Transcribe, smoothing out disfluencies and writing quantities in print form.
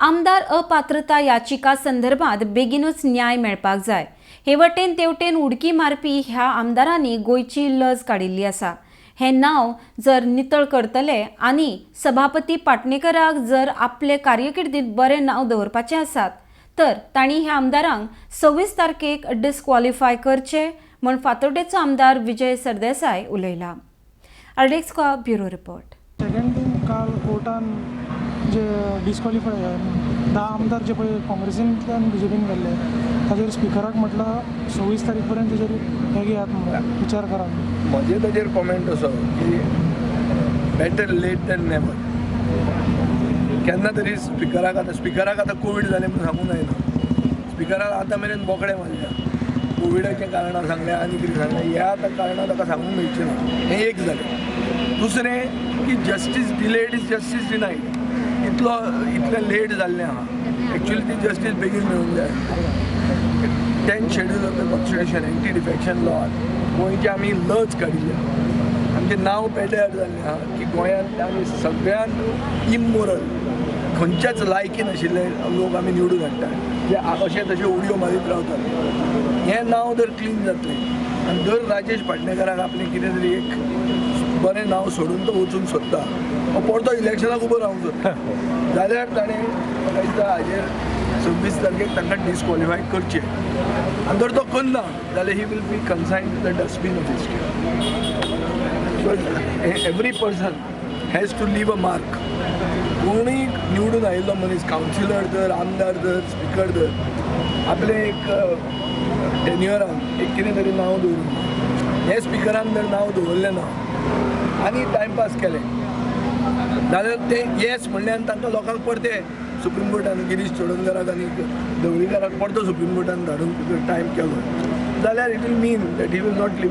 आमदार अपात्रता याचिका संदर्भात बेगीनच न्याय मेळपाक जाय। हे वटेन तेवटेन उडकी मारपी ह्या आमदारांनी गोयची लज काडिल्ली आसा। हे नाव जर नितळ करतले आनी सभापती पाटणेकराक जर आपले कार्यकिर्दीत बरे नाव दवरपाचे आसात तर तांणी ह्या आमदारांक 26 तारखेक डिस्क्वालिफाय करचे म्हण फातोर्डेचो आमदार विजय सरदेसाय उलयला। RDXGOA bureau report. Second thing काल कोर्टान जे डिस्क्वॉलिफाय 10 आमदार जे पळय काँग्रेसींतल्यान बीजेपीन गेल्ले ताजेर स्पिकराक म्हटलं 26 तारीख पर्यंत ताजेर हे घेयात म्हणून विचार करा। म्हजे ताजेर कॉमेंट असो की बेटर लेट दॅन नेवर। केन्ना तरी स्पिकराक आतां कोवीड जालें म्हणून सांगूंक जायना। स्पिकराक आतां मेरेन बोकडे मारल्या, कोविडाच्या कारणां सांगल्या आनी कितें सांगलें ह्या आतां कारणां ताका सांगूंक मेळचें ना। हें एक जालें। दुसरें की जस्टीस डिलेड इज जस्टीस डिनायड। इतलें लेट जाल्लें आहा। एक्चुअली ती जस्टीस बेगीन मेळूंक जाय। 10th schedule of the constitution anti defection law गोंयचे आमी लज काडिल्ली आहा। आमचें नांव पेड्यार जाल्लें आहा की गोंयांत आमी सगळ्यान इमोरल खंयच्याच लायकी नाशिल्ले लोक आमी निवडून हाडटात जे अशे तशे उडयो मारीत रावतात। हें नांव जर क्लीन जातलें आनी जर राजेश पाटणेकराक आपलें कितें तरी एक बरें नांव सोडून तो वचूंक सोदता हो परतो इलेक्शनाक उबो रावंक सोदता जाल्यार ताणें म्हाका दिसता हाजेर 26 तारखेक तांकां डिस्क्वॉलिफाय करचें। आनी जर तो करना जाल्यार he will be consigned to the dustbin of history. Because every person has to leave a mark. कोणूय निवडून आयिल्लो मनीस कावन्सिलर जर आमदार जर स्पिकर जर आपलें एक टेन्युअरान एक कितें तरी नांव दवरून हे स्पिकरान जर नांव दवरलें ना आनी टायमपास केलें जाल्यार तें येस म्हणलें आनी तांकां लोकांक परते सुप्रीम कोर्टान गिरीश चोडणकराक आनी ढवळीकाराक परतो सुप्रीम कोर्टान धाडून टायम केलो जाल्यार it will mean that he will not leave